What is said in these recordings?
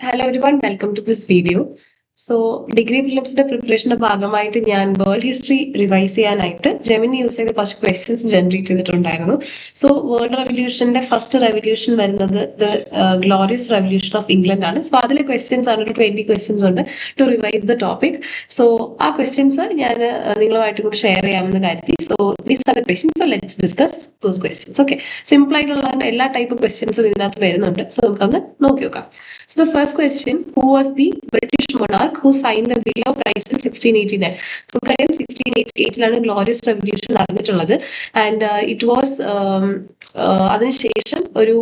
Hello everyone, welcome to this video. So, degree പ്രിലിംസിന്റെ പ്രിപ്പറേഷന്റെ ഭാഗമായിട്ട് ഞാൻ വേൾഡ് ഹിസ്റ്ററി റിവൈസ് ചെയ്യാനായിട്ട് ജെമിനി യൂസ് ചെയ്ത് കുറച്ച് ക്വസ്റ്റ്യൻസ് ജനറേറ്റ് ചെയ്തിട്ടുണ്ടായിരുന്നു. സോ വേൾഡ് റെവല്യൂഷന്റെ ഫസ്റ്റ് റെവല്യൂഷൻ വരുന്നത് the glorious revolution of England ആണ്. സോ അതിലെ ക്വസ്റ്റ്യൻസ് ആണ്, ഒരു 20 ക്വസ്റ്റ്യൻസ് ഉണ്ട് to revise the topic. So ആ ക്വസ്റ്റ്യൻസ് ഞാൻ നിങ്ങളുമായിട്ട് കൂടി ഷെയർ ചെയ്യാമെന്ന് കരുതി. So these are the questions. So let's discuss those questions. Okay, simple ആയിട്ടുള്ള എല്ലാ ടൈപ്പ് ക്വസ്റ്റ്യൻസും ഇതിനകത്ത് വരുന്നുണ്ട്. സോ നമുക്കൊന്ന് നോക്കി നോക്കാം. So the first question, who was the British monarch who signed the Bill of Rights in 1689? നമുക്കറിയാം 1688 ഗ്ലോറിയസ് റെവല്യൂഷൻ നടന്നിട്ടുള്ളത്. ആൻഡ് ഇറ്റ് വാസ് അതിനുശേഷം ഒരു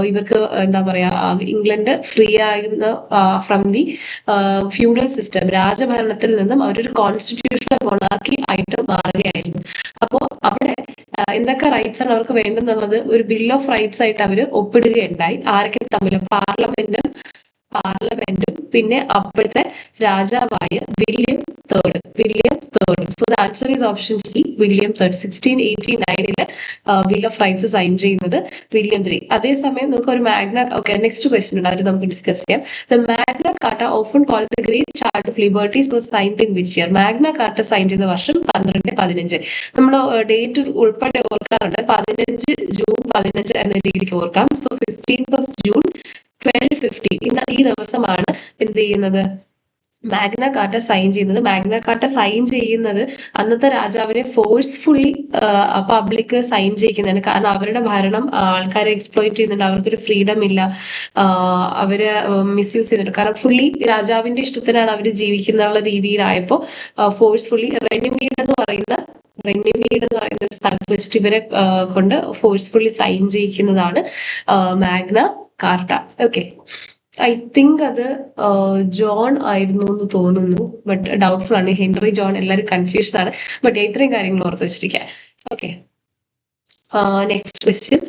ഇവർക്ക് എന്താ പറയാ, ഇംഗ്ലണ്ട് ഫ്രീ ആകുന്ന ഫ്രം ദി ഫ്യൂഡൽ സിസ്റ്റം, രാജഭരണത്തിൽ നിന്നും അവരൊരു കോൺസ്റ്റിറ്റ്യൂഷണൽ മൊണാർക്കി ആയിട്ട് മാറുകയായിരുന്നു. അപ്പോൾ അവിടെ എന്തൊക്കെ റൈറ്റ്സ് ആണ് അവർക്ക് വേണ്ടെന്നുള്ളത് ഒരു ബിൽ ഓഫ് റൈറ്റ്സ് ആയിട്ട് അവർ ഒപ്പിടുകയുണ്ടായി. ആരൊക്കെ തമ്മിൽ? പാർലമെന്റും പിന്നെ അപ്പോഴത്തെ രാജാവായ William third. So the answer is option C, William third. 1689 bill of rights sign ചെയ്യുന്നത് വില്യം ത്രീ. അതേസമയം നമുക്ക് ഒരു മാഗ്ന, ഓക്കെ, നെക്സ്റ്റ് ക്വസ്റ്റ്യൻ ഉണ്ട്, അത് നമുക്ക് ഡിസ്കസ് ചെയ്യാം. The Magna Carta often called the great charter of liberties was signed in which year? Magna Carta sign ചെയ്ത വർഷം 1215. നമ്മൾ ഡേറ്റ് ഉൾപ്പെടെ ഓർക്കാറുണ്ട്. 15 ജൂൺ 15 എന്ന രീതിക്ക് ഓർക്കാം. സോ 15th June 1215 ഈ ദിവസമാണ് എന്ത് ചെയ്യുന്നത്? മാഗ്ന കാർട്ട സൈൻ ചെയ്യുന്നത്. മാഗ്ന കാർട്ട സൈൻ ചെയ്യുന്നത് അന്നത്തെ രാജാവിനെ ഫോഴ്സ്ഫുള്ളി പബ്ലിക് സൈൻ ചെയ്യിക്കുന്നതാണ്. കാരണം അവരുടെ ഭരണം ആൾക്കാരെ എക്സ്പ്ലോയിറ്റ് ചെയ്യുന്നുണ്ട്, അവർക്കൊരു ഫ്രീഡം ഇല്ല, അവര് മിസ്യൂസ് ചെയ്യുന്നുണ്ട്. കാരണം ഫുള്ളി രാജാവിന്റെ ഇഷ്ടത്തിനാണ് അവർ ജീവിക്കുന്ന രീതിയിലായപ്പോൾ ഫോഴ്സ്ഫുള്ളി റെനിമീഡ് എന്ന് പറയുന്ന ഒരു സ്ഥലത്ത് വെച്ചിട്ട് ഇവരെ കൊണ്ട് ഫോഴ്സ്ഫുള്ളി സൈൻ ചെയ്യിക്കുന്നതാണ് Magna Carta. Okay, I think അത് ജോൺ ആയിരുന്നു എന്ന് തോന്നുന്നു, ബട്ട് ഡൗട്ട്ഫുൾ ആണ്. ഹെൻറി, ജോൺ, എല്ലാവരും കൺഫ്യൂഷൻ ആണ്. ബട്ട് ഇത്രയും കാര്യങ്ങൾ ഓർത്ത് വെച്ചിരിക്കാം. Okay, next question.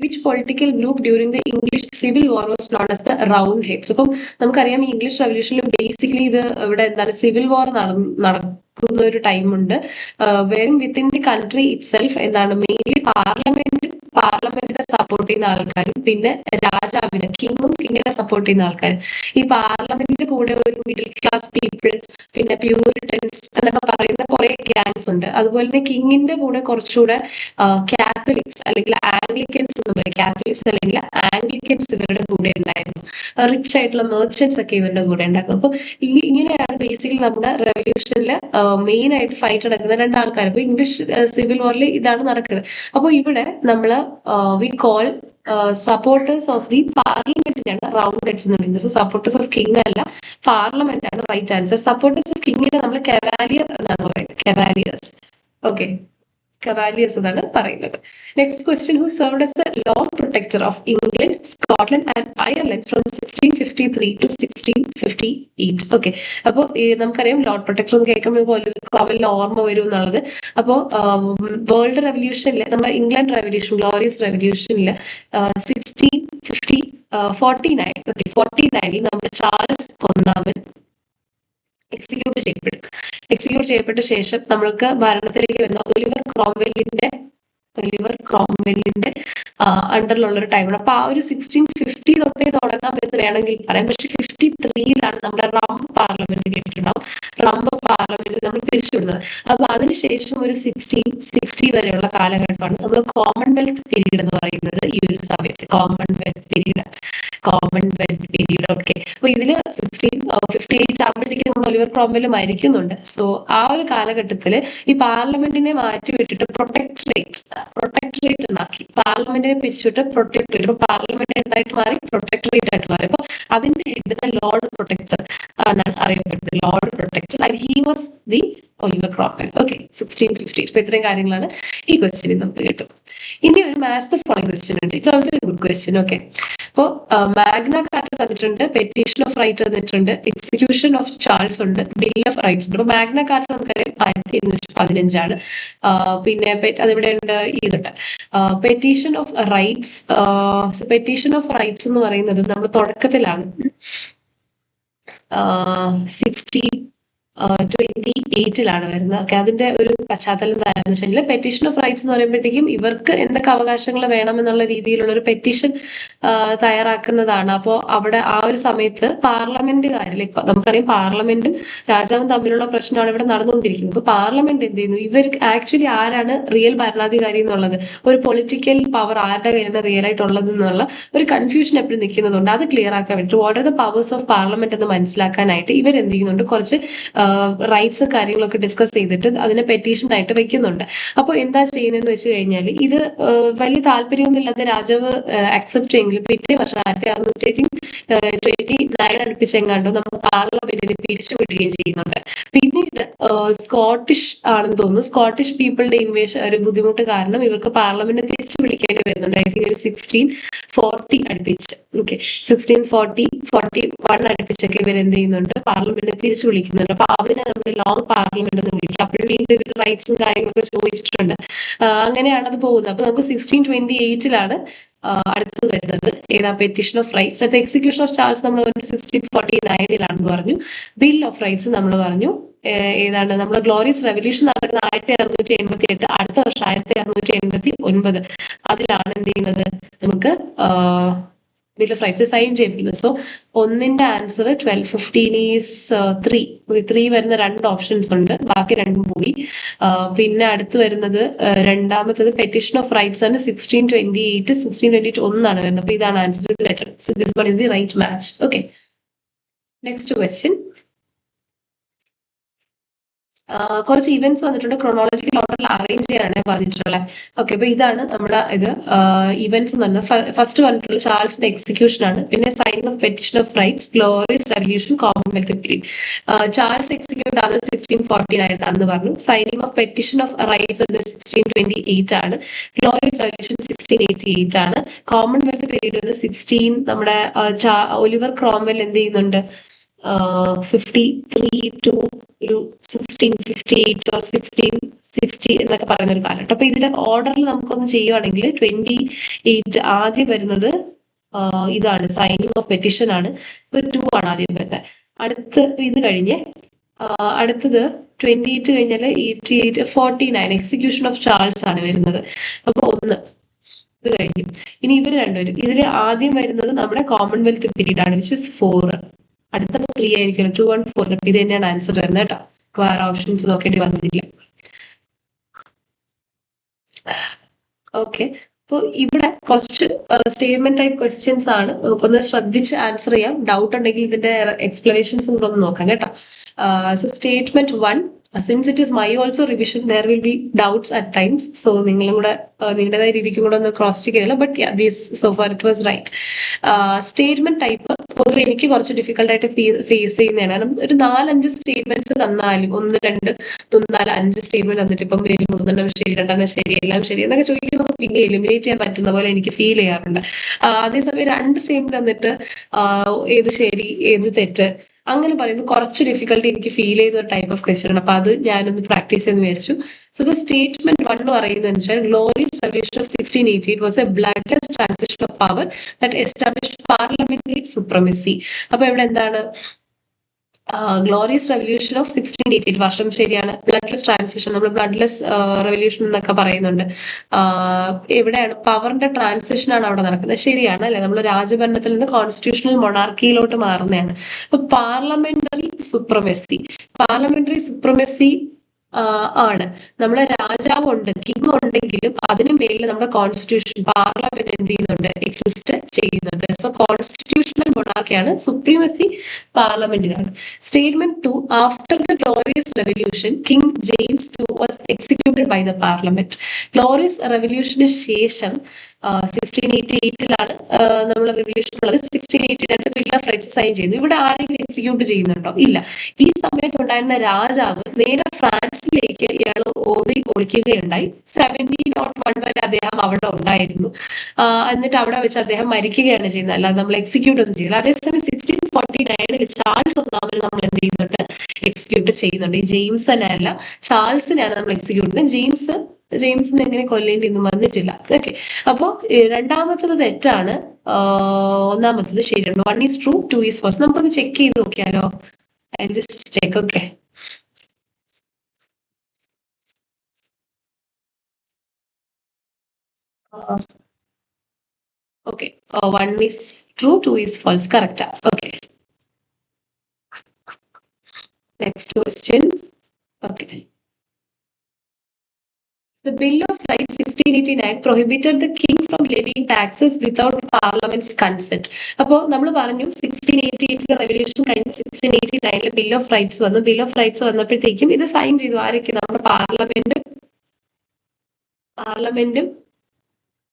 Which political group during the English civil war was known as the round heads? അപ്പം നമുക്കറിയാം ഈ ഇംഗ്ലീഷ് റെവല്യൂഷനിൽ ബേസിക്കലി ഇത് ഇവിടെ എന്താണ്, സിവിൽ വാർ നടക്കുന്ന ഒരു ടൈമുണ്ട്. വെറും within the country it self എന്താണ്, മെയിൻലി പാർലമെന്റിനെ സപ്പോർട്ട് ചെയ്യുന്ന ആൾക്കാരും പിന്നെ രാജാവിനെ, കിങ്ങിനെ സപ്പോർട്ട് ചെയ്യുന്ന ആൾക്കാരും. ഈ പാർലമെന്റിന്റെ കൂടെ ഒരു മിഡിൽ ക്ലാസ് പീപ്പിൾ, പിന്നെ പ്യൂരിറ്റൻസ് എന്നൊക്കെ പറയുന്ന കുറെ ഗ്യാങ്സ് ഉണ്ട്. അതുപോലെ തന്നെ കിങ്ങിന്റെ കൂടെ കുറച്ചുകൂടെ കാത്തലിക്സ് അല്ലെങ്കിൽ ആംഗ്ലിക്കൻസ് എന്ന് പറയും. കാത്തലിക്സ് അല്ലെങ്കിൽ ആംഗ്ലിക്കൻസ് ഇവരുടെ കൂടെ ഉണ്ടായിരുന്നു. റിച്ച് ആയിട്ടുള്ള മെർച്ചന്റ്സ് ഒക്കെ ഇവരുടെ കൂടെ ഉണ്ടായിരുന്നു. അപ്പൊ ഇങ്ങനെയാണ് ബേസിക്കലി നമ്മുടെ റെവല്യൂഷനിൽ മെയിൻ ആയിട്ട് ഫൈറ്റ് നടക്കുന്ന രണ്ടാൾക്കാർ. അപ്പൊ ഇംഗ്ലീഷ് സിവിൽ വാറിൽ ഇതാണ് നടക്കുന്നത്. അപ്പോൾ ഇവിടെ നമ്മള് we call supporters of the പാർലമെന്റിനാണ് റൗണ്ട് ഹെഡ്സ് എന്ന് പറയുന്നത്. സോ സപ്പോർട്ടേഴ്സ് ഓഫ് കിങ് അല്ല, പാർലമെന്റ് ആണ് റൈറ്റ് ആൻസർ. സപ്പോർട്ടേഴ്സ് ഓഫ് കിങ്ങിനെ നമ്മൾ കവാലിയർ എന്നാണ് പറയുന്നത്, കവാലിയേഴ്സ്. ഓക്കെ, കവാലിയേഴ്സ് എന്നാണ് പറയുന്നത്. Next question, who served as the Lord Protector of England, Scotland and Ireland from 1653 to 1658? Okay, അപ്പോൾ നമുക്കറിയാം ലോർഡ് പ്രൊട്ടക്ടർ എന്ന് കേൾക്കുമ്പോൾ ക്രമലിൽ ഓർമ്മ വരും എന്നുള്ളത്. അപ്പോൾ വേൾഡ് റെവല്യൂഷനിൽ, നമ്മുടെ ഇംഗ്ലണ്ട് റെവല്യൂഷൻ, ഗ്ലോറിയസ് റെവല്യൂഷനിൽ 1649 നമ്മുടെ ചാൾസ് ഒന്നാമൻ എക്സിക്യൂട്ട് ചെയ്യപ്പെട്ട ശേഷം നമ്മൾക്ക് ഭരണത്തിലേക്ക് വരുന്ന ഒലിവർ ക്രോംവെല്ലിന്റെ അണ്ടറിലുള്ള ഒരു ടൈമാണ്. അപ്പൊ ആ ഒരു 1650 തൊട്ടേ തുടങ്ങാം എന്ന് വേണമെങ്കിൽ പറയാം. പക്ഷെ 53 നമ്മുടെ റംബ് പാർലമെന്റ് കേട്ടിട്ടുണ്ടാവും. റംബ് പാർലമെന്റ് നമ്മൾ പിരിച്ചുവിടുന്നത്. അപ്പൊ അതിനുശേഷം ഒരു 1660 വരെയുള്ള കാലഘട്ടമാണ് നമ്മൾ കോമൺവെൽത്ത് പീരീഡ് എന്ന് പറയുന്നത്. ഈ ഒരു സമയത്ത് കോമൺവെൽത്ത് പീരീഡ്. ഓക്കെ, അപ്പൊ ഇതില് 1658 ആകുമ്പോഴത്തേക്ക് നമ്മൾ ഒലിവർ ക്രോംവെൽ മരിക്കുന്നുണ്ട്. സോ ആ ഒരു കാലഘട്ടത്തില് ഈ പാർലമെന്റിനെ മാറ്റിവിട്ടിട്ട് പ്രൊട്ടക്ടറേറ്റ് എന്നാക്കി. പാർലമെന്റിനെ പിരിച്ചുവിട്ട് പ്രൊട്ടക്ടറേറ്റ്. ഇപ്പൊ പാർലമെന്റ് എന്തായിട്ട് മാറി? പ്രൊട്ടക്ടറേറ്റ് ആയിട്ട് മാറി. അപ്പൊ അതിന്റെ ഹെഡ് ലോർഡ് പ്രൊട്ടക്ടർ എന്നാണ് അറിയപ്പെടുന്നത്, Lord Protector. And he was the Oliver Cromwell. Okay, 1650. ഇപ്പൊ ഇത്രയും കാര്യങ്ങളാണ് ഈ ക്വസ്റ്റ്യനിൽ നമുക്ക് കിട്ടും. ഇനി ഒരു മാച്ച് ദ ഫോളോയിങ് ക്വസ്റ്റ്യൻ ഉണ്ട്. It's also A good question. Okay, അപ്പോൾ മാഗ്ന കാർട്ട തന്നിട്ടുണ്ട്, പെറ്റീഷൻ ഓഫ് റൈറ്റ് തന്നിട്ടുണ്ട്, എക്സിക്യൂഷൻ ഓഫ് ചാൾസ് ഉണ്ട്, ബിൽ ഓഫ് റൈറ്റ്സ് ഉണ്ട്. അപ്പൊ മാഗ്ന കാർട്ട നമുക്കറിയാം 1815. പിന്നെ അതിവിടെ ഉണ്ട്, ഇതുണ്ട് petition of rights. Petition of rights എന്ന് പറയുന്നത് നമ്മൾ തുടക്കത്തിലാണ് 16 28-ലാണ് വരുന്നത്. ഓക്കെ, അതിന്റെ ഒരു പശ്ചാത്തലം എന്താണെന്ന് വെച്ചാൽ പെറ്റീഷൻ ഓഫ് റൈറ്റ്സ് എന്ന് പറയുമ്പോഴത്തേക്കും ഇവർക്ക് എന്തൊക്കെ അവകാശങ്ങൾ വേണമെന്നുള്ള രീതിയിലുള്ള ഒരു പെറ്റീഷൻ തയ്യാറാക്കുന്നതാണ്. അപ്പോൾ അവിടെ ആ ഒരു സമയത്ത് പാർലമെന്റുകാരിൽ ഇപ്പൊ നമുക്കറിയാം പാർലമെന്റും രാജാവും തമ്മിലുള്ള പ്രശ്നമാണ് ഇവിടെ നടന്നുകൊണ്ടിരിക്കുന്നത്. ഇപ്പൊ പാർലമെന്റ് എന്ത് ചെയ്യുന്നു, ഇവർക്ക് ആക്ച്വലി ആരാണ് റിയൽ ഭരണാധികാരി എന്നുള്ളത്, ഒരു പൊളിറ്റിക്കൽ പവർ ആരുടെ കയ്യിലാണ് റിയൽ ആയിട്ടുള്ളത് എന്നുള്ള ഒരു കൺഫ്യൂഷൻ എപ്പോഴും നിൽക്കുന്നതുകൊണ്ട് അത് ക്ലിയർ ആക്കാൻ വേണ്ടി what are the powers of parliament എന്ന് മനസ്സിലാക്കാനായിട്ട് ഇവർ എന്ത് ചെയ്യുന്നുണ്ട്, കുറച്ച് റൈറ്റ്സ് കാര്യങ്ങളൊക്കെ ഡിസ്കസ് ചെയ്തിട്ട് അതിനെ പെറ്റീഷൻ ആയിട്ട് വെക്കുന്നുണ്ട്. അപ്പോൾ എന്താ ചെയ്യുന്നതെന്ന് വെച്ച് കഴിഞ്ഞാൽ ഇത് വലിയ താല്പര്യമൊന്നും ഇല്ലാത്ത രാജാവ് അക്സെപ്റ്റ് ചെയ്യെങ്കിലും പിറ്റേ വർഷം 1629 അടുപ്പിച്ചെങ്ങാണ്ടോ നമ്മൾ പാർലമെന്റിനെ പിരിച്ചുവിടുകയും ചെയ്യുന്നുണ്ട്. പിന്നീട് സ്കോട്ടിഷ് ആണെന്ന് തോന്നുന്നു, സ്കോട്ടിഷ് പീപ്പിളുടെ ഇൻവേഷൻ ഒരു ബുദ്ധിമുട്ട് കാരണം ഇവർക്ക് പാർലമെന്റ് തിരിച്ചു വിളിക്കേണ്ടി വരുന്നുണ്ട്. ഐ തിങ്ക് ഒരു 1640 അടുപ്പിച്ച്. ഓക്കെ, 1641 അടുപ്പിച്ചൊക്കെ ഇവർ എന്ത് ചെയ്യുന്നുണ്ട്, പാർലമെന്റ് തിരിച്ചു വിളിക്കുന്നുണ്ട്. അപ്പൊ അതിനെ നമ്മൾ ലോങ് പാർലമെന്റ് എന്ന് വിളിക്കും. അപ്പോഴും വീണ്ടും ഇവർ റൈറ്റ്സും കാര്യങ്ങളൊക്കെ ചോദിച്ചിട്ടുണ്ട്. അങ്ങനെയാണ് അത് പോകുന്നത്. അപ്പൊ നമുക്ക് 1628-ലാണ് അടുത്തത് വരുന്നത് ഏതാ, പെറ്റീഷൻ ഓഫ് റൈറ്റ്സ്. അത് എക്സിക്യൂഷൻ ഓഫ് ചാർജ് നമ്മൾ 1649-ലാണെന്ന് പറഞ്ഞു. ബിൽ ഓഫ് റൈറ്റ്സ് നമ്മൾ പറഞ്ഞു ഏതാണ്, നമ്മൾ ഗ്ലോറിയസ് റെവല്യൂഷൻ നടക്കുന്ന 1688, അടുത്ത വർഷം 1689 അതിലാണ് എന്ത് ചെയ്യുന്നത്, നമുക്ക് ബിൽ ഓഫ് റൈറ്റ്സ് സൈൻ ചെയ്യിപ്പിക്കുന്നത്. സോ ഒന്നിന്റെ ആൻസർ 1215 ഈസ് 3 വരുന്ന 2 ഓപ്ഷൻസ് ഉണ്ട്, ബാക്കി രണ്ടും പോയി. പിന്നെ അടുത്ത് വരുന്നത് രണ്ടാമത്തത് പെറ്റീഷൻ ഓഫ് റൈറ്റ്സ് ആണ് 1628, 1628 ഒന്നാണ് വരുന്നത്. അപ്പൊ ഇതാണ് ആൻസർ, ഇത് letter. So this one is the right match. Okay, next question. കുറച്ച് ഇവന്റ്സ് വന്നിട്ടുണ്ട്, ക്രോണോളജിക്കൽ ഓർഡറിൽ അറേഞ്ച് ചെയ്യാനാണ് പറഞ്ഞിട്ടുള്ളത്. ഓക്കെ, അപ്പൊ ഇതാണ് നമ്മുടെ ഇത് ഇവന്റ്സ് എന്ന് പറഞ്ഞാൽ ഫസ്റ്റ് പറഞ്ഞിട്ടുള്ള ചാൾസിന്റെ എക്സിക്യൂഷൻ ആണ്. പിന്നെ signing off petition of rights, glorious revolution, Commonwealth period. Charles execute ആണ് 1649 ആണെന്ന് പറഞ്ഞു. Signing off petition of rights 1628 ആണ്. ഗ്ലോറിയസ് റെവല്യൂഷൻ 1688 ആണ്. കോമൺവെൽത്ത് പീരീഡ് 16 നമ്മുടെ ഒലിവർ ക്രോംവെൽ എന്ത് ചെയ്യുന്നുണ്ട്, 53 to ഒരു 1658 or 1660 എന്നൊക്കെ പറയുന്ന ഒരു കാലഘട്ടം. അപ്പൊ ഇതിന്റെ ഓർഡറിൽ നമുക്കൊന്ന് ചെയ്യുവാണെങ്കിൽ 28 ആദ്യം വരുന്നത് ഇതാണ്, സൈനിങ് ഓഫ് പെറ്റീഷൻ ആണ്. ഇപ്പൊ 2 ആണ് ആദ്യം വരുന്നത്. അടുത്ത് ഇത് കഴിഞ്ഞ് അടുത്തത് 28 കഴിഞ്ഞാൽ 88, 49 എക്സിക്യൂഷൻ ഓഫ് ചാൾസ് ആണ് വരുന്നത്. അപ്പൊ 1 ഇത് കഴിഞ്ഞു. ഇനി ഇവർ രണ്ടുപേരും ഇതിൽ ആദ്യം വരുന്നത് നമ്മുടെ കോമൺവെൽത്ത് പീരീഡ് ആണ്, വിച്ച് ഇസ് 4. അടുത്തത് 3 ആയിരിക്കും, 2 and 4. ഇത് തന്നെയാണ് ആൻസർ വരുന്നത് കേട്ടോ, വേറെ ഓപ്ഷൻസ് നോക്കേണ്ടി വന്നിട്ടില്ല. ഓക്കെ, അപ്പോൾ ഇവിടെ കുറച്ച് സ്റ്റേറ്റ്മെന്റ് ടൈപ്പ് ക്വസ്റ്റ്യൻസ് ആണ്, നമുക്കൊന്ന് ശ്രദ്ധിച്ച് ആൻസർ ചെയ്യാം. ഡൗട്ട് ഉണ്ടെങ്കിൽ ഇതിന്റെ എക്സ്പ്ലനേഷൻസും കൂടെ ഒന്ന് നോക്കാം കേട്ടോ. So statement 1, since it is my also revision there will be doubts at times. So നിങ്ങളും കൂടെ നിങ്ങളുടേതായ രീതിക്കും കൂടെ ഒന്ന് ക്രോസ് ചെക്ക് ചെയ്യില്ല. But this so far it was right. Statement type പൊതുവെ എനിക്ക് കുറച്ച് ഡിഫിക്കൽട്ട് ആയിട്ട് ഫേസ് ചെയ്യുന്നതാണ്. കാരണം ഒരു 4-5 സ്റ്റേറ്റ്മെന്റ്സ് തന്നാലും 1, 2, 3, 4, 5 സ്റ്റേറ്റ്മെന്റ് തന്നിട്ട് ഇപ്പം 3 ശരി, 2 ശരി, എല്ലാം ശരി എന്നൊക്കെ ചോദിക്കുമ്പോൾ പിന്നെ എലിമിനേറ്റ് ചെയ്യാൻ പറ്റുന്ന പോലെ എനിക്ക് ഫീൽ ചെയ്യാറുണ്ട്. അതേസമയം 2 സ്റ്റേറ്റ്മെന്റ് തന്നിട്ട് ഏത് ശരി ഏത് തെറ്റ് അങ്ങനെ പറയുമ്പോൾ കുറച്ച് ഡിഫിക്കൽട്ടി എനിക്ക് ഫീൽ ചെയ്ത ടൈപ്പ് ഓഫ് ക്വസ്റ്റ്യൻ ആണ്. അപ്പൊ അത് ഞാനൊന്ന് പ്രാക്ടീസ് ചെയ്ത് വിചാരിച്ചു. സോ ദ സ്റ്റേറ്റ്മെന്റ് 1 എന്ന് പറയുന്നത് വെച്ചാൽ glorious revolution of 1680 it was A bloodless transition of power that established parliamentary supremacy. അപ്പൊ ഇവിടെ എന്താണ്, ഗ്ലോറിയസ് റെവല്യൂഷൻ ഓഫ് 1688 വർഷം ശരിയാണ്. ബ്ലഡ്ലെസ് ട്രാൻസിഷൻ, നമ്മൾ ബ്ലഡ്ലെസ് റെവല്യൂഷൻ എന്നൊക്കെ പറയുന്നുണ്ട്. എവിടെയാണ് പവറിന്റെ ട്രാൻസിഷൻ ആണ് അവിടെ നടക്കുന്നത്, ശരിയാണ് അല്ലെ. നമ്മൾ രാജഭരണത്തിൽ നിന്ന് കോൺസ്റ്റിറ്റ്യൂഷണൽ മൊണാർക്കിയിലോട്ട് മാറുന്നതാണ്. അപ്പൊ പാർലമെന്ററി സുപ്രമസി ആണ്. നമ്മളെ രാജാവ് ഉണ്ട്, കിങ് ഉണ്ടെങ്കിലും അതിന് മേലിൽ നമ്മുടെ കോൺസ്റ്റിറ്റ്യൂഷൻ പാർലമെന്റ് എന്ത് ചെയ്യുന്നുണ്ട്, എക്സിസ്റ്റ് ചെയ്യുന്നുണ്ട്. സോ കോൺസ്റ്റിറ്റ്യൂഷണൽ മൊണാർക്കിയാണ്, സുപ്രീമസി പാർലമെന്റിനാണ്. Statement 2, after the glorious revolution king James II was executed by the parliament. Glorious റെവല്യൂഷന് ശേഷം 1688-ലാണ് നമ്മൾ റിവല്യൂഷൻ ഉള്ളത്. 1688 ബിൽ ഓഫ് റൈറ്റ്സ് സൈൻ ചെയ്തു. ഇവിടെ ആരെങ്കിലും എക്സിക്യൂട്ട് ചെയ്യുന്നുണ്ടോ? ഇല്ല. ഈ സമയത്ത് ഉണ്ടായിരുന്ന രാജാവ് നേരെ ഫ്രാൻസിലേക്ക് ഇയാൾ ഒളിക്കുകയുണ്ടായി. 1701 വരെ അദ്ദേഹം അവിടെ ഉണ്ടായിരുന്നു. എന്നിട്ട് അവിടെ വെച്ച് അദ്ദേഹം മരിക്കുകയാണ് ചെയ്യുന്നത്, അല്ലാതെ നമ്മൾ എക്സിക്യൂട്ട് ഒന്നും ചെയ്യില്ല. അതേസമയം 1649 ചാൾസ് ഒന്നാമത് നമ്മൾ എന്ത് ചെയ്യുന്നുണ്ട്, എക്സിക്യൂട്ട് ചെയ്യുന്നുണ്ട്. ഈ ജെയിംസിനെ അല്ല, ചാൾസിനെയാണ് നമ്മൾ എക്സിക്യൂട്ട് ചെയ്യുന്നത്. ജെയിംസിനെ എങ്ങനെ കൊല്ലേണ്ടി ഒന്നും വന്നിട്ടില്ല. ഓക്കെ, അപ്പോ രണ്ടാമത്തത് തെറ്റാണ്, ഒന്നാമത്തത് ശരിയാണ്. 1 is true, 2 is false. നമുക്കൊന്ന് ചെക്ക് ചെയ്ത് നോക്കിയാലോ. I'll just check. Okay. Uh, okay. One is true, two is false. Correct. Okay. Next question. Okay. The Bill of Rights 1689 prohibited the king from levying taxes without parliament's consent. അപ്പോൾ നമ്മൾ പറഞ്ഞു 1688 revolution കഴിഞ്ഞ് 1689 bill of rights വന്നു. Bill of rights വന്നപ്പോഴത്തേക്കും ഇത് sign ചെയ്തു ആരൊക്കെ? നമ്മുടെ പാർലമെന്റും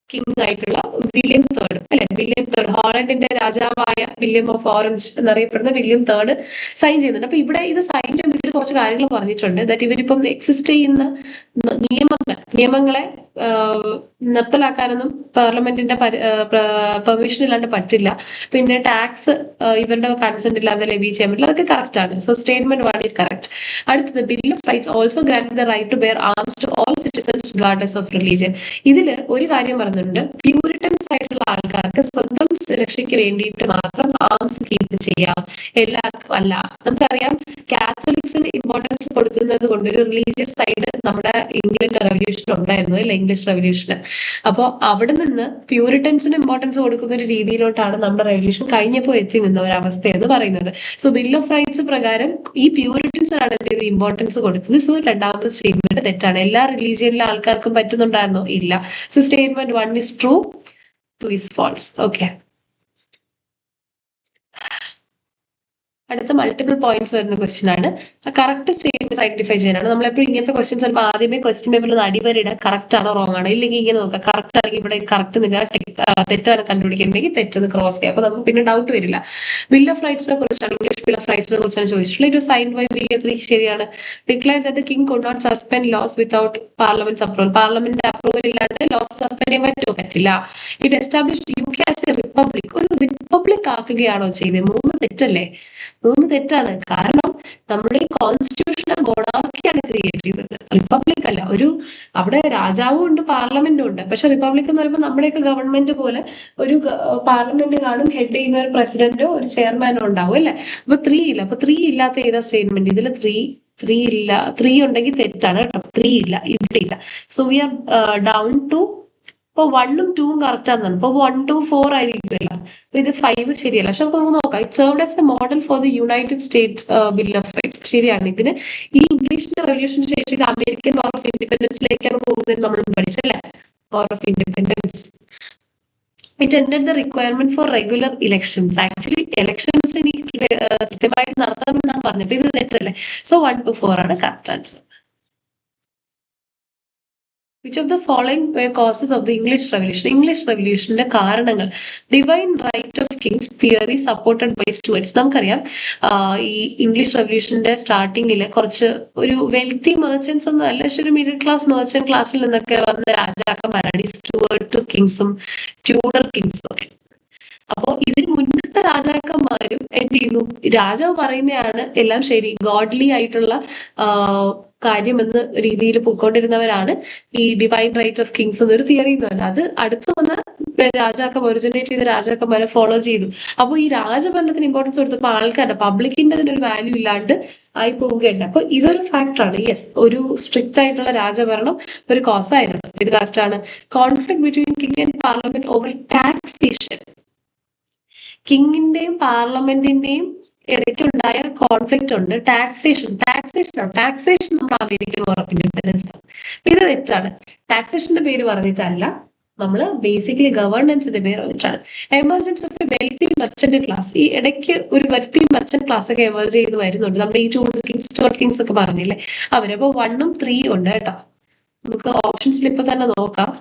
കിങ് ആയിട്ടുള്ള വില്യം തേർഡ് അല്ലെ? വില്യം തേർഡ്, ഹോളണ്ടിന്റെ രാജാവായ വില്യം ഓഫ് ഓറഞ്ച് എന്നറിയപ്പെടുന്ന വില്യം തേർഡ് സൈൻ ചെയ്യുന്നുണ്ട്. അപ്പൊ ഇവിടെ ഇത് സൈൻ ചെയ്യുമ്പോൾ ഇവർ കുറച്ച് കാര്യങ്ങൾ പറഞ്ഞിട്ടുണ്ട്. ദാറ്റ് ഇവരിപ്പം എക്സിസ്റ്റ് ചെയ്യുന്ന നിയമങ്ങളെ നിർത്തലാക്കാനൊന്നും പാർലമെന്റിന്റെ പെർമിഷൻ ഇല്ലാണ്ട് പറ്റില്ല. പിന്നെ ടാക്സ് ഇവരുടെ കൺസെന്റ് ഇല്ലാതെ ലെവി ചെയ്യാൻ പറ്റില്ല. അതൊക്കെ കറക്റ്റ് ആണ്. So statement one is correct. അടുത്തത് bill of rights also grant the right to bear arms to all citizens regardless of religion. ഇതിൽ ഒരു കാര്യം പറയുന്നുണ്ട്, പ്യൂരിറ്റൻസ് ആയിട്ടുള്ള ആൾക്കാർക്ക് സ്വന്തം സുരക്ഷയ്ക്ക് വേണ്ടിയിട്ട് മാത്രം ആംസ് കീപ്പ് ചെയ്യാം, എല്ലാവർക്കും അല്ല. നമുക്കറിയാം കാത്തലിക്സിന് ഇമ്പോർട്ടൻസ് കൊടുക്കുന്നത് കൊണ്ട് ഒരു റിലീജിയസ് സൈഡ് നമ്മുടെ ഇന്ത്യൻ റെവല്യൂഷൻ ഉണ്ടായിരുന്നു അല്ലെ, ഇംഗ്ലീഷ് റെവല്യൂഷന്. അപ്പോൾ അവിടെ നിന്ന് പ്യൂരിറ്റൻസിന് ഇമ്പോർട്ടൻസ് കൊടുക്കുന്ന ഒരു രീതിയിലോട്ടാണ് നമ്മുടെ റെവല്യൂഷൻ കഴിഞ്ഞപ്പോൾ എത്തി നിന്ന ഒരു അവസ്ഥ എന്ന് പറയുന്നത്. സോ ബിൽ ഓഫ് റൈറ്റ്സ് പ്രകാരം ഈ പ്യൂരിറ്റൻസിനാണ് എന്ത് ഇമ്പോർട്ടൻസ് കൊടുത്തത്. സോ രണ്ടാമത്തെ സ്റ്റേറ്റ്മെന്റ് തെറ്റാണ്. എല്ലാ റിലീജിയനിലെ ആൾക്കാർക്കും പറ്റുന്നുണ്ടായിരുന്നോ? ഇല്ല. So statement one is true, two is false. Okay. അടുത്ത മൾട്ടിപ്പിൾ പോയിന്റ്സ് വരുന്ന ക്വസ്റ്റ്യൻ ആണ്. കറക്റ്റ് സ്റ്റേറ്റ്മെന്റ് ഐഡന്റിഫൈ ചെയ്യാനാണ്. നമ്മളെപ്പോഴും ഇങ്ങനത്തെ ക്വസ്റ്റ്യൻസ് വരുമ്പോൾ ആദ്യമേ ക്വസ്റ്റ്യൻ പേപ്പറിൽ അടിവരിടുക കറക്റ്റ് ആണോ റോങ് ആണോ. ഇല്ലെങ്കിൽ ഇങ്ങനെ നോക്കുക, കറക്റ്റ് ആണെങ്കിൽ ഇവിടെ കറക്റ്റ് നിൽക്കുക, തെറ്റാണ് കണ്ടുപിടിക്കുന്നുണ്ടെങ്കിൽ തെറ്റത് ക്രോസ് ചെയ്യുക. അപ്പൊ നമുക്ക് പിന്നെ ഡൗട്ട് വരില്ല. ബിൽ ഓഫ് റൈറ്റ്സിനെ കുറിച്ചാണ്, ഇംഗ്ലീഷ് ബിൽ ഓഫ് റൈറ്റ്സിനെ കുറിച്ചാണ് ചോദിച്ചിട്ടുള്ളത്. It was signed by William III. ശരിയാണ്. Declare that the king could not suspend laws without parliament approval. Parliament approval ഇല്ലാണ്ട് ലോസ് സസ്പെൻഡ് ചെയ്യാൻ പറ്റില്ല. It established UK as a republic. ഒരു റിപ്പബ്ലിക് ആക്കുകയാണോ ചെയ്തത്? മൂന്ന് തെറ്റല്ലേ? മൂന്ന് തെറ്റാണ്. കാരണം നമ്മുടെ ഒരു കോൺസ്റ്റിറ്റ്യൂഷണൽ മൊണാർക്കിയാണ് ക്രിയേറ്റ് ചെയ്തത്, റിപ്പബ്ലിക് അല്ല. ഒരു അവിടെ രാജാവും ഉണ്ട് പാർലമെന്റും ഉണ്ട്. പക്ഷെ റിപ്പബ്ലിക് എന്ന് പറയുമ്പോൾ നമ്മുടെയൊക്കെ ഗവൺമെന്റ് പോലെ ഒരു പാർലമെന്റ് കാണും, ഹെഡ് ചെയ്യുന്ന ഒരു പ്രസിഡന്റോ ഒരു ചെയർമാനോ ഉണ്ടാവും അല്ലെ. അപ്പൊ ത്രീ ഇല്ല. അപ്പൊ ത്രീ ഇല്ലാത്ത ഏതാ സ്റ്റേറ്റ്മെന്റ്? ഇതിൽ ത്രീ ഇല്ല. ത്രീ ഉണ്ടെങ്കിൽ തെറ്റാണ് കേട്ടോ. ത്രീ ഇല്ല, ഇവിടെ ഇല്ല. So we are down to. ഇപ്പൊ 1ഉം 2ഉം കറക്റ്റ് ആണെന്നാണ്. ഇപ്പൊ 1 to 4 ആയിരിക്കില്ല. അപ്പൊ ഇത് 5 ശരിയല്ല. പക്ഷെ നമുക്ക് നോക്കാം. It served as A model for the United States bill of rights. ശരിയാണ്. ഇതിന് ഈ ഇംഗ്ലീഷിന്റെ റെവല്യൂഷന് ശേഷം ഇത് അമേരിക്കൻ വാർ ഓഫ് ഇൻഡിപെൻഡൻസിലേക്കാണ് പോകുന്നത് നമ്മൾ പഠിച്ചല്ലേ, war of independence. It ended the requirement for regular elections. Actually elections ഇനി കൃത്യമായിട്ട് നടത്താമെന്നാണ് പറഞ്ഞത്. അപ്പൊ ഇത് തെറ്റല്ലേ. സോ 1 to 4 ആണ് correct answer. Which of the following were causes of the English Revolution? English Revolutionന്റെ കാരണങ്ങൾ. Divine right of kings theory supported by Stuarts. നമുക്കറിയാം ഈ ഇംഗ്ലീഷ് റെവല്യൂഷന്റെ സ്റ്റാർട്ടിങ്ങിൽ കുറച്ച് ഒരു വെൽത്തി മെർച്ചൻസ് ഒന്നും അല്ല, പക്ഷെ ഒരു മിഡിൽ ക്ലാസ് മെർച്ചന്റ് ക്ലാസ്സിൽ നിന്നൊക്കെ വന്ന രാജാക്കന്മാരാണ് ഈ സ്റ്റുവർട്ട് കിങ്സും ട്യൂഡർ കിങ്സും ഒക്കെ. അപ്പോ ഇതിന് മുന്നത്തെ രാജാക്കന്മാരും എന്ത് ചെയ്യുന്നു? രാജാവ് പറയുന്നതാണ് എല്ലാം ശരി, ഗോഡ്ലി ആയിട്ടുള്ള കാര്യം എന്ന രീതിയിൽ പോയിക്കൊണ്ടിരുന്നവരാണ് ഈ ഡിവൈൻ റൈറ്റ് ഓഫ് കിങ്സ് എന്നൊരു തിയറി എന്ന് പറഞ്ഞാൽ. അത് അടുത്ത് വന്ന ഒറിജിനേറ്റ് ചെയ്ത രാജാക്കന്മാരെ ഫോളോ ചെയ്തു. അപ്പോൾ ഈ രാജഭരണത്തിന് ഇമ്പോർട്ടൻസ് കൊടുത്തപ്പോൾ ആൾക്കാരുടെ പബ്ലിക്കിന്റെ ഒരു വാല്യൂ ഇല്ലാണ്ട് ആയി പോവുകയുണ്ട്. അപ്പൊ ഇതൊരു ഫാക്ടറാണ്. യെസ്, ഒരു സ്ട്രിക്റ്റ് ആയിട്ടുള്ള രാജഭരണം ഒരു കോസ് ആയിരുന്നു. ഇത് കറക്റ്റ് ആണ്. Conflict between king and parliament over taxation. കിങ്ങിന്റെയും പാർലമെന്റിന്റെയും ഇടയ്ക്കുണ്ടായ കോൺഫ്ലിക്റ്റ് ഉണ്ട്. ടാക്സേഷൻ നമ്മുടെ അമേരിക്കൻ വാർ ഓഫ് ഇൻഡിപെൻഡൻസ് ആണ്. ഇത് തെറ്റാണ്. ടാക്സേഷന്റെ പേര് പറഞ്ഞിട്ടല്ല, നമ്മൾ ബേസിക്കലി ഗവേണൻസിന്റെ പേര് പറഞ്ഞിട്ടാണ്. Emergence of A wealthy merchant class. ഈ ഇടയ്ക്ക് ഒരു വെൽത്തി മെർച്ചന്റ് ക്ലാസ് ഒക്കെ എമർജ് ചെയ്ത് വരുന്നുണ്ട്. നമ്മുടെ ഈ സ്റ്റുവർട്ട് കിങ്സ് ഒക്കെ പറഞ്ഞില്ലേ അവര്. അപ്പൊ 1ഉം 3ഉം ഉണ്ട് കേട്ടോ. നമുക്ക് ഓപ്ഷൻസിൽ ഇപ്പൊ തന്നെ നോക്കാം.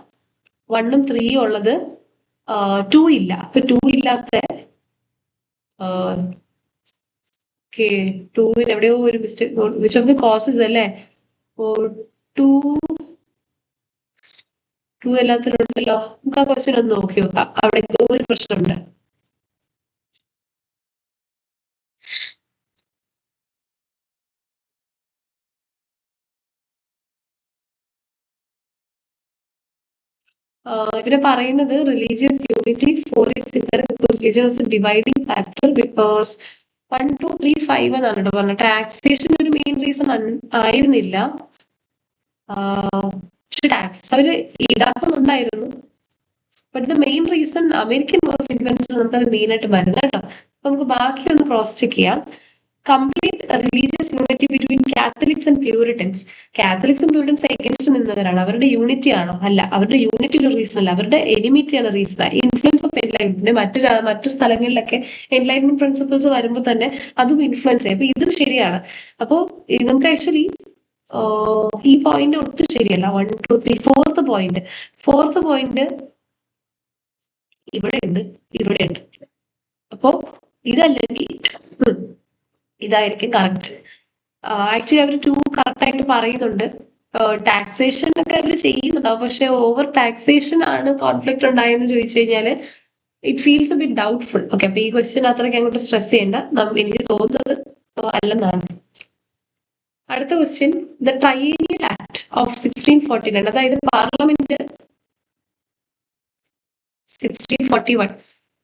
1ഉം 3ഉം ഉള്ളത്. 2 ഇല്ല. അപ്പൊ 2 ഇല്ലാത്ത ടൂവിന് എവിടെയോ ഒരു mistake. Which of the causes അല്ലേ? ടു എല്ലാത്തിലുണ്ടല്ലോ. നമുക്ക് ആ ക്വസ്റ്റ്യൻ ഒന്ന് നോക്കി നോക്കാം. അവിടെ എന്തോ ഒരു പ്രശ്നമുണ്ട്. ഇവിടെ പറയുന്നത് religious unity four is because religion was a dividing factor because 1, 2, 3, 5 എന്നാണ് കേട്ടോ പറഞ്ഞത്. ടാക്സേഷൻ ഒരു മെയിൻ റീസൺ ആയിരുന്നില്ല. പക്ഷെ ടാക്സസ് അവര് ഈടാക്കുന്നുണ്ടായിരുന്നു. But the main reason American war of independence നമുക്കത് മെയിൻ ആയിട്ട് വരുന്നത് കേട്ടോ. നമുക്ക് ബാക്കി ഒന്ന് ക്രോസ് ചെക്ക് ചെയ്യാം. Complete religious unity between Catholics and Puritans. കാത്തലിക്സും പ്യൂരിറ്റൻസ് എഗൻസ്റ്റ് നിന്നവരാണ്. അവരുടെ യൂണിറ്റി ആണോ? അല്ല. അവരുടെ യൂണിറ്റി ഒരു റീസൺ അല്ല, അവരുടെ എനിമിറ്റിയാണ് റീസൺ. ഇൻഫ്ലുവൻസ് ഓഫ് എൻലൈൻമെന്റ് മറ്റു സ്ഥലങ്ങളിലൊക്കെ എൻലൈൻമെന്റ് പ്രിൻസിപ്പിൾസ് വരുമ്പോൾ തന്നെ അതും ഇൻഫ്ലുവൻസ് ചെയ്യും. അപ്പൊ ഇതും ശരിയാണ്. അപ്പോൾ നമുക്ക് ആക്ച്വലി ഈ പോയിന്റ് ഒട്ടും ശരിയല്ല. 1, 2, 3 ഫോർത്ത് പോയിന്റ് ഇവിടെയുണ്ട്, ഇവിടെയുണ്ട്. അപ്പോ ഇതല്ലെങ്കിൽ ഇതായിരിക്കും കറക്റ്റ്. ആക്ച്വലി അവർ 2 കറക്റ്റ് ആയിട്ട് പറയുന്നുണ്ട്. ടാക്സേഷൻ ഒക്കെ അവർ ചെയ്യുന്നുണ്ടാവും, പക്ഷെ ഓവർ ടാക്സേഷൻ ആണ് കോൺഫ്ലിക്ട് ഉണ്ടായെന്ന് ചോദിച്ചു കഴിഞ്ഞാൽ it feels A bit doubtful. Okay, അപ്പൊ ഈ ക്വസ്റ്റ്യൻ അത്രയ്ക്ക് അങ്ങോട്ട് സ്ട്രെസ് ചെയ്യേണ്ട. എനിക്ക് തോന്നുന്നത് അല്ലെന്നാണ്. അടുത്ത ക്വസ്റ്റ്യൻ, ദ ട്രൈനിയൽ ആക്ട് ഓഫ് 1649, അതായത് പാർലമെന്റ് 1641.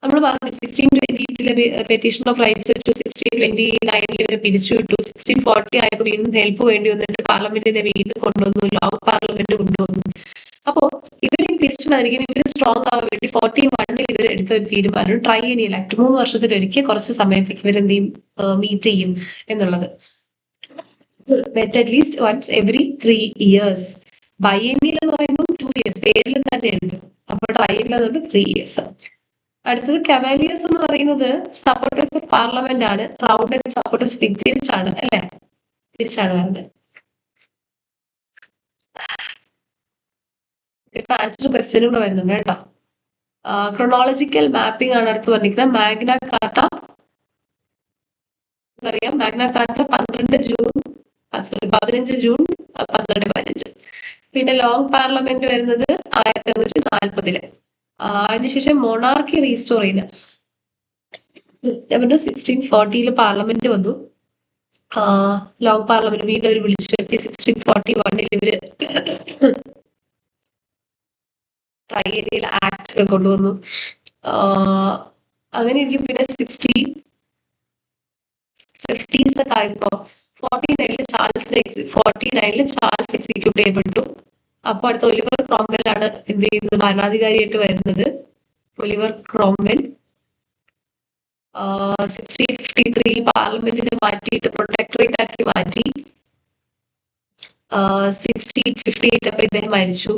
നമ്മൾ പറഞ്ഞു 1628 പെറ്റീഷൻ ഓഫ് റൈറ്റ്സ് വെച്ചു, 1629 ഇവരെ പിരിച്ചുവിട്ടു, 1640 ആയപ്പോൾ വീണ്ടും ഹെൽപ്പ് വേണ്ടി വന്നിട്ട് പാർലമെന്റിനെ വീണ്ടും കൊണ്ടുവന്നു, ലോങ് പാർലമെന്റ് കൊണ്ടുവന്നു. അപ്പോ ഇവരെ പിരിച്ചുവിടാതിരിക്കും, ഇവര് സ്ട്രോങ് ആവാൻ വേണ്ടി 41 ഇവർ എടുത്ത ഒരു തീരുമാനം ട്രൈനിയൽ ആക്ട്, 3 വർഷത്തിലൊരിക്കൽ കുറച്ച് സമയത്തേക്ക് ഇവരെന്ത് ചെയ്യും, മീറ്റ് ചെയ്യും എന്നുള്ളത്. met at least once every 3 years. ബൈഎന്നിയൽ എന്ന് പറയുമ്പോൾ 2 years, പേരിൽ തന്നെയുണ്ട്. അപ്പോൾ ട്രൈനിയൽ എന്ന് 3 years. അടുത്തത് കവാലിയേഴ്സ് എന്ന് പറയുന്നത് സപ്പോർട്ടേഴ്സ് ഓഫ് പാർലമെന്റ് ആണ്. റൗണ്ട് ആൻഡ് സപ്പോർട്ടേഴ്സ് തിരിച്ചാണ് അല്ലെ, തിരിച്ചാണ് വരുന്നത്. ഇപ്പൊ ആൻസർ ക്വസ്റ്റ്യൻ കൂടെ വരുന്നുണ്ട് കേട്ടോ. ക്രൊണോളജിക്കൽ മാപ്പിംഗ് ആണ് അടുത്ത് പറഞ്ഞിരിക്കുന്നത്. മാഗ്ന കാർട്ട അറിയാം, മാഗ്ന കാർട്ട 15 ജൂൺ 1215. പിന്നെ ലോങ് പാർലമെന്റ് വരുന്നത് 1840. അതിനുശേഷം മൊണാർക്കി റീസ്റ്റോർ ചെയ്ത് 1640 പാർലമെന്റ് വന്നു. ലോങ് പാർലമെന്റ് വീണ്ടും ഒരു വിളിച്ചു വരുത്തി. 1641 ഇവര് ട്രൈനിയൽ ആക്ട് കൊണ്ടുവന്നു. അങ്ങനെ ഇരിക്കും. പിന്നെ 1650s ഒക്കെ ആയപ്പോ 49 ചാൾസ് എക്സിക്യൂട്ട് ചെയ്യപ്പെട്ടു. അപ്പൊ അടുത്ത ഒലിവർ ക്രോംവെൽ ആണ് എന്ത് ചെയ്യുന്നത്, ഭരണാധികാരിയായിട്ട് വരുന്നത്. ഒലിവർ ക്രോംവെൽ 1653 പാർലമെന്റിനെ മാറ്റിയിട്ട് പ്രൊട്ടക്ടറേറ്റ് ആക്കി മാറ്റി. 1658 അപ്പൊ ഇദ്ദേഹം മരിച്ചു.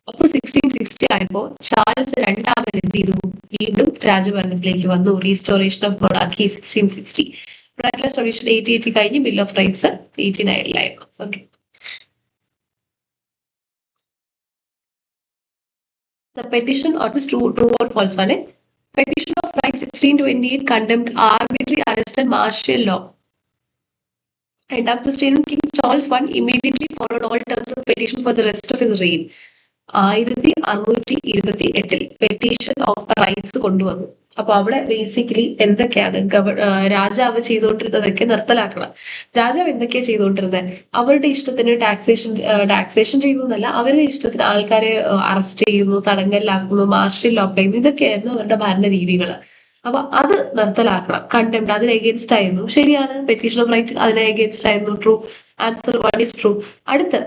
അപ്പൊ 1660 ആയപ്പോ ചാൾസ് രണ്ടാമൻ എന്ത് ചെയ്തു, വീണ്ടും രാജഭരണത്തിലേക്ക് വന്നു. Restoration of monarchy 1660. Blood restoration 1880 കഴിഞ്ഞ് bill of rights 1889 okay. The petition or this true or false ആണ്. Petition of Rights 1628 condemned arbitrary arrest and martial law. And after statement, King Charles I immediately followed all terms of petition for the rest of his reign. 1628 petition of rights കൊണ്ടുവന്നു. അപ്പൊ അവിടെ basically എന്തൊക്കെയാണ് രാജാവ് ചെയ്തുകൊണ്ടിരുന്നതൊക്കെ നിർത്തലാക്കണം. രാജാവ് എന്തൊക്കെയാ ചെയ്തുകൊണ്ടിരുന്നത്, അവരുടെ ഇഷ്ടത്തിന് ടാക്സേഷൻ ചെയ്യുന്നു എന്നല്ല, അവരുടെ ഇഷ്ടത്തിന് ആൾക്കാരെ അറസ്റ്റ് ചെയ്യുന്നു, തടങ്കലിലാക്കുന്നു, മാർഷ്യൽ ലോ അപ്ലൈ ചെയ്യുന്നു, ഇതൊക്കെയായിരുന്നു അവരുടെ ഭരണ രീതികൾ. അപ്പൊ അത് നിർത്തലാക്കണം. കണ്ടംപ്റ്റ് അതിന് എഗൻസ്റ്റ് ആയിരുന്നു. ശരിയാണ്, പെറ്റീഷൻ ഓഫ് റൈറ്റ് അതിന് എഗൻസ്റ്റ് ആയിരുന്നു. True answer 1 is true. അടുത്ത്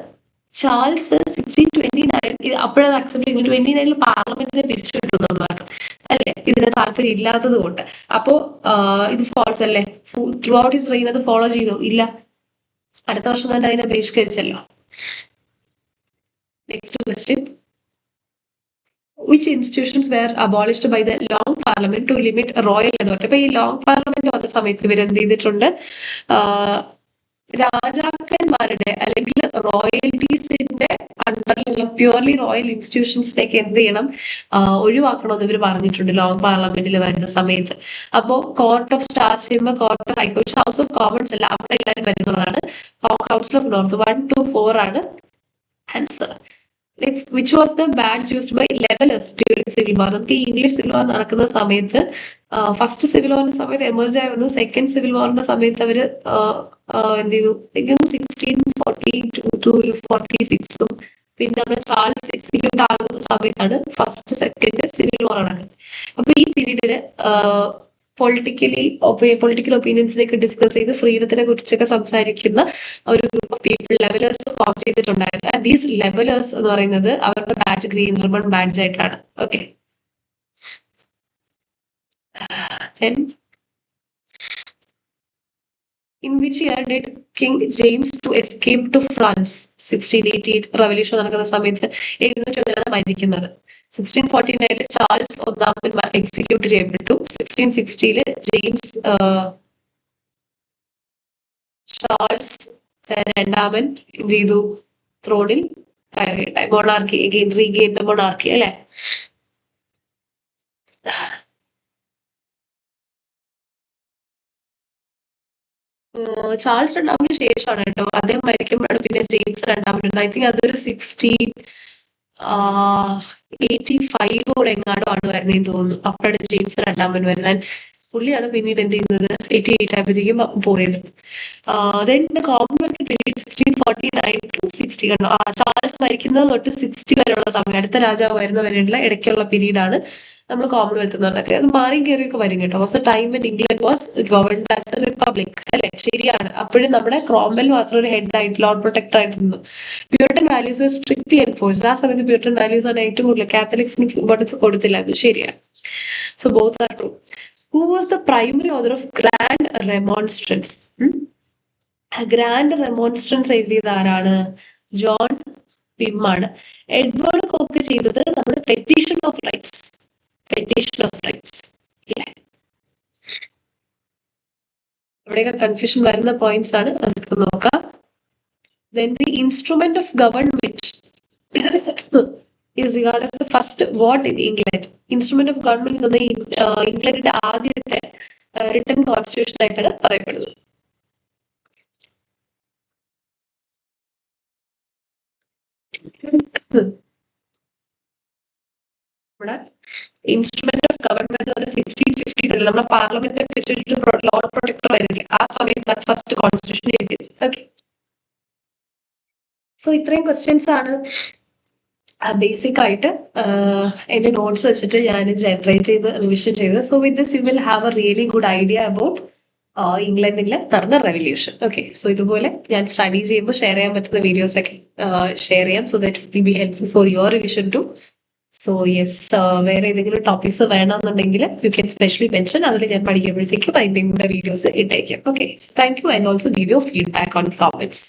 ചാൾസ് 1629 അപ്പോഴത് അക്സെപ്റ്റ് ചെയ്തു. 29 പാർലമെന്റിനെ പിരിച്ചുവിട്ടു എന്ന് പറഞ്ഞു അല്ലെ, ഇതിന് താല്പര്യം ഇല്ലാത്തത് കൊണ്ട്. അപ്പോ ഇത് ഫോൾസ് അല്ലേ. ത്രൂ ഔട്ട് ഹിസ് റെയിൻ അത് ഫോളോ ചെയ്തു ഇല്ല. അടുത്ത വർഷം തന്നെ അതിനെ ബഹിഷ്കരിച്ചല്ലോ. Next question, which institutions were abolished by the long parliament to limit royal authority? അപ്പൊ ഈ ലോങ് പാർലമെന്റ് വന്ന സമയത്ത് ഇവരെന്ത് ചെയ്തിട്ടുണ്ട്, രാജാക്കന്മാരുടെ അല്ലെങ്കിൽ റോയൽറ്റീസിന്റെ അണ്ടറിലുള്ള പ്യൂർലി റോയൽ ഇൻസ്റ്റിറ്റ്യൂഷൻസിലേക്ക് എന്ത് ചെയ്യണം, ഒഴിവാക്കണമെന്ന് ഇവർ പറഞ്ഞിട്ടുണ്ട് ലോങ് പാർലമെന്റിൽ വരുന്ന സമയത്ത്. അപ്പോ court of star chamber, court of high court, house of Commons അല്ല, അവിടെ എല്ലാവരും വരുന്നതാണ്. കൗൺസിൽ ഓഫ് നോർത്ത് 1, 2, 4 ആണ് answer. Next, which was the badge used by levelers during civil war? നമുക്ക് ഇംഗ്ലീഷ് സിവിൽ വാർ നടക്കുന്ന സമയത്ത് ഫസ്റ്റ് സിവിൽ വാറിന്റെ സമയത്ത് എമർജ് ആയി വന്നു. സെക്കൻഡ് സിവിൽ വാറിന്റെ സമയത്ത് അവര് എന്ത് ചെയ്തു, എനിക്ക് 1642-46 പിന്നെ നമ്മുടെ ചാൾസ് എക്സിക്യൂട്ട് ആകുന്ന സമയത്താണ് ഫസ്റ്റ് സെക്കൻഡ് സിവിൽ വാർ നടക്കുന്നത്. അപ്പൊ ഈ പീരീഡില് പൊളിറ്റിക്കൽ ഒപ്പീനിയൻസിലേക്ക് ഡിസ്കസ് ചെയ്ത് ഫ്രീഡത്തിനെ കുറിച്ചൊക്കെ സംസാരിക്കുന്ന ഒരു ഗ്രൂപ്പ് ഓഫ് പീപ്പിൾ ലെവലേഴ്സ് ഫോം ചെയ്തിട്ടുണ്ടായിരുന്നു. ദീസ് ലെവലേഴ്സ് എന്ന് പറയുന്നത് അവരുടെ ബാഡ്ജ് ഗ്രീൻ റിബൺ ബാഡ്ജ് ആയിട്ടാണ്. Okay, in which year did King James to escape to France? 1688 revolution നടക്കുന്ന സമയത്ത് 701 മരിക്കുന്നത്. 1649 ചാൾസ് ഒന്നാമൻ എക്സിക്യൂട്ട് ചെയ്യപ്പെട്ടു. 1660 ചാൾസ് രണ്ടാമൻ എന്ത് ചെയ്തു? ത്രോണിൽ കയറിയിട്ടായി. മൊണാർക്കി റീഗെയിൻ മൊണാർക്കി അല്ലെ. ചാൾസ് രണ്ടാമന് ശേഷമാണ് കേട്ടോ, അദ്ദേഹം മരിക്കുമ്പോഴാണ് പിന്നെ ജെയിംസ് രണ്ടാമൻ. ഐ തിങ്ക് അതൊരു 1685 എങ്ങാണ്ടോ ആണ് വരുന്നതെന്ന് തോന്നുന്നു. അപ്പോഴാണ് ജെയിംസ് രണ്ടാമൻ വരുന്നത്. പുള്ളിയാണ് പിന്നീട് എന്ത് ചെയ്യുന്നത് 88 ആയപ്പോഴത്തേക്കും പോയത്. Then the Commonwealth period 1649 to 60 കണ്ടോ. ചാൾസ് മരിക്കുന്നത് തൊട്ട് 60 വരെയുള്ള സമയം, അടുത്ത രാജാവ് വരുന്ന വരെയുള്ള ഇടയ്ക്കുള്ള പീരീഡാണ് നമ്മൾ കോമൺവെൽത്ത് എന്ന് പറഞ്ഞത്. അത് മാറി കയറിയൊക്കെ വരും കേട്ടോ. Was a time in England was governed as a republic അല്ലെ, ശരിയാണ്. അപ്പോഴും നമ്മുടെ ക്രോംവെൽ മാത്രം ഒരു ഹെഡ് ആയിട്ട് ലോർഡ് പ്രൊട്ടക്ടർ ആയിട്ട് നിന്നു. Puritan values strictly enforced. ആ സമയത്ത് പ്യൂരിറ്റൻ വാല്യൂസ് ആണ് ഏറ്റവും കൂടുതൽ. കാത്തലിക്സിന് ഇമ്പോർട്ടൻസ് കൊടുത്തില്ല, അത് ശരിയാണ്. So both are true. Who was the primary author of Grand Remonstrance? Grand Remonstrance എഴുതിയത് ആരാണ്? ജോൺ പിം ആണ്. എഡ്വേർഡ് കോക്ക് ചെയ്തത് നമ്മുടെ പെറ്റീഷൻ ഓഫ് റൈറ്റ്സ്. ഇവിടെയൊക്കെ കൺഫ്യൂഷൻ വരുന്ന പോയിന്റ്സ് ആണ്, അതൊക്കെ നോക്കാം. Then the instrument of government is regarded as the first what in England? Instrument of government എന്നത് ഇംഗ്ലണ്ടിന്റെ ആദ്യത്തെ റിട്ടൺ കോൺസ്റ്റിറ്റ്യൂഷൻ ആയിട്ടാണ് പറയപ്പെടുന്നത്. നമ്മുടെ ഇൻസ്ട്രുമെന്റ് ഓഫ് ഗവൺമെന്റ് 1653 നമ്മുടെ പാർലമെന്റിനെ വെച്ചിട്ട് ലോർഡ് പ്രൊട്ടക്ടർ വരില്ല, ആ സമയത്താണ് ഫസ്റ്റ് കോൺസ്റ്റിറ്റ്യൂഷൻ എഴുതിയത്. ഓക്കെ, സോ ഇത്രയും ക്വസ്റ്റ്യൻസ് ആണ് ബേസിക് ആയിട്ട് എന്റെ നോട്ട്സ് വെച്ചിട്ട് ഞാൻ ജനറേറ്റ് ചെയ്ത് റിവിഷൻ ചെയ്ത്. So with this you will have A really good idea about ഇംഗ്ലണ്ടിൽ നടന്ന റെവല്യൂഷൻ. ഓക്കെ, സോ ഇതുപോലെ ഞാൻ സ്റ്റഡി ചെയ്യുമ്പോൾ ഷെയർ ചെയ്യാൻ പറ്റുന്ന വീഡിയോസ് ഒക്കെ ഷെയർ ചെയ്യാം. So that will be helpful for your revision too. So yes, വേറെ ഏതെങ്കിലും ടോപ്പിക്സ് വേണമെന്നുണ്ടെങ്കിൽ യു ക്യാൻ സ്പെഷ്യലി മെൻഷൻ. അതിൽ ഞാൻ പഠിക്കുമ്പോഴത്തേക്കും അതിൻ്റെ കൂടെ വീഡിയോസ് ഇട്ടേക്കാം. Okay, so thank you and also give your feedback on comments.